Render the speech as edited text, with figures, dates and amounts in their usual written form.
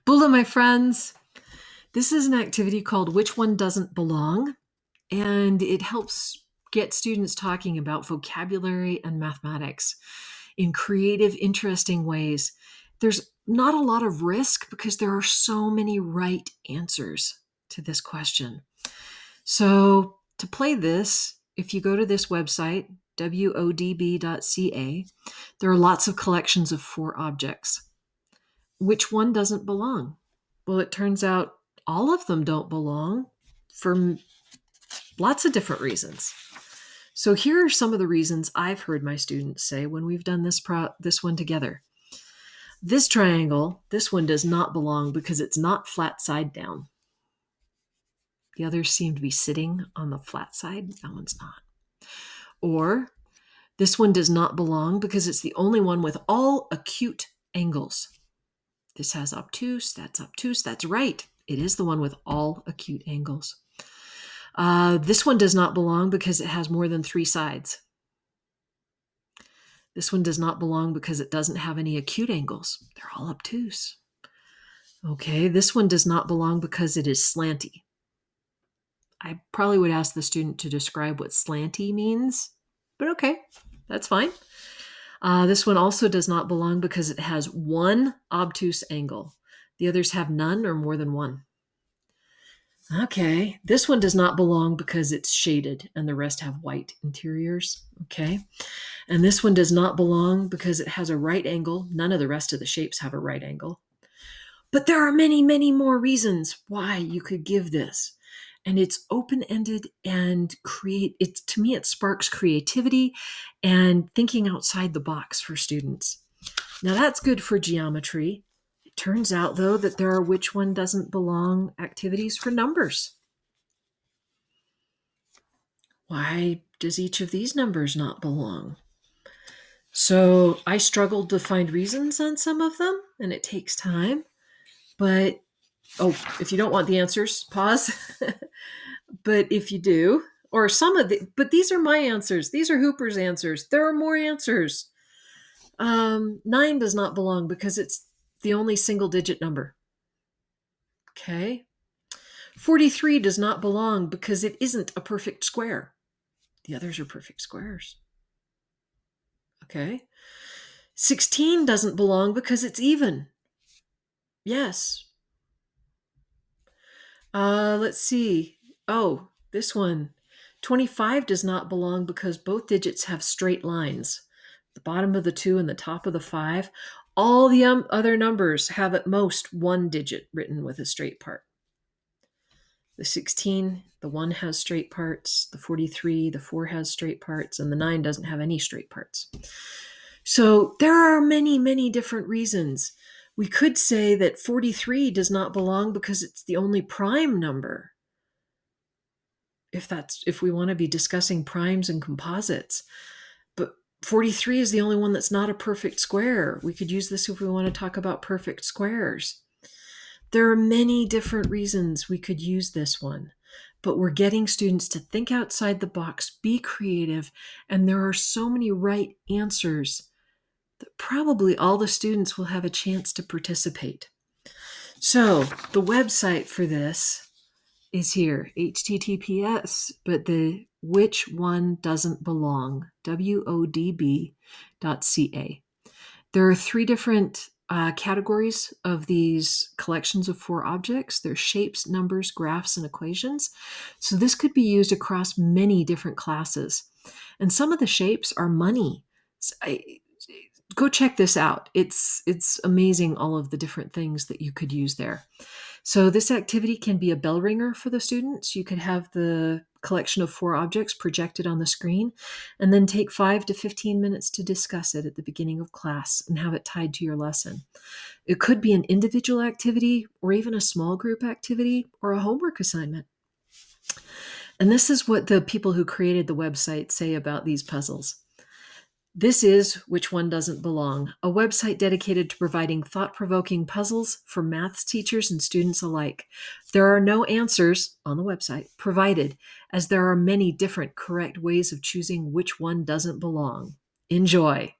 Bula, my friends. This is an activity called Which One Doesn't Belong, and it helps get students talking about vocabulary and mathematics in creative, interesting ways. There's not a lot of risk because there are so many right answers to this question. So, to play this, if you go to this website, WODB.ca, there are lots of collections of 4 objects. Which one doesn't belong? Well, it turns out all of them don't belong for lots of different reasons. So here are some of the reasons I've heard my students say when we've done this one together. This triangle, this one does not belong because it's not flat side down. The others seem to be sitting on the flat side. That one's not. Or this one does not belong because it's the only one with all acute angles. This has obtuse, that's right. It is the one with all acute angles. This one does not belong because it has more than 3 sides. This one does not belong because it doesn't have any acute angles. They're all obtuse. Okay, this one does not belong because it is slanty. I probably would ask the student to describe what slanty means, but okay, that's fine. This one also does not belong because it has 1 obtuse angle. The others have none or more than 1. Okay, this one does not belong because it's shaded and the rest have white interiors. Okay, and this one does not belong because it has a right angle. None of the rest of the shapes have a right angle. But there are many, many more reasons why you could give this. And it's open-ended and to me, it sparks creativity and thinking outside the box for students. Now that's good for geometry. It turns out, though, that there are which one doesn't belong activities for numbers. Why does each of these numbers not belong? So I struggled to find reasons on some of them, and it takes time. But, if you don't want the answers, pause. But if you do, or but these are my answers. These are Hooper's answers. There are more answers. 9 does not belong because it's the only single-digit number. Okay. 43 does not belong because it isn't a perfect square. The others are perfect squares. Okay. 16 doesn't belong because it's even. Yes. Let's see. Oh, this one. 25 does not belong because both digits have straight lines. The bottom of the 2 and the top of the 5. All the other numbers have at most 1 digit written with a straight part. The 16, the 1 has straight parts. The 43, the 4 has straight parts. And the 9 doesn't have any straight parts. So there are many, many different reasons. We could say that 43 does not belong because it's the only prime number. If we want to be discussing primes and composites. But 43 is the only one that's not a perfect square. We could use this if we want to talk about perfect squares. There are many different reasons we could use this one, but we're getting students to think outside the box, be creative, and there are so many right answers that probably all the students will have a chance to participate. So the website for this is here, HTTPS, but the which one doesn't belong, WODB.ca. There are 3 different categories of these collections of 4 objects. They're shapes, numbers, graphs, and equations. So this could be used across many different classes. And some of the shapes are money. Go check this out. It's amazing, all of the different things that you could use there. So this activity can be a bell ringer for the students. You could have the collection of 4 objects projected on the screen and then take 5 to 15 minutes to discuss it at the beginning of class and have it tied to your lesson. It could be an individual activity or even a small group activity or a homework assignment. And this is what the people who created the website say about these puzzles. This is Which One Doesn't Belong, a website dedicated to providing thought-provoking puzzles for maths teachers and students alike. There are no answers on the website provided, as there are many different correct ways of choosing which one doesn't belong. Enjoy.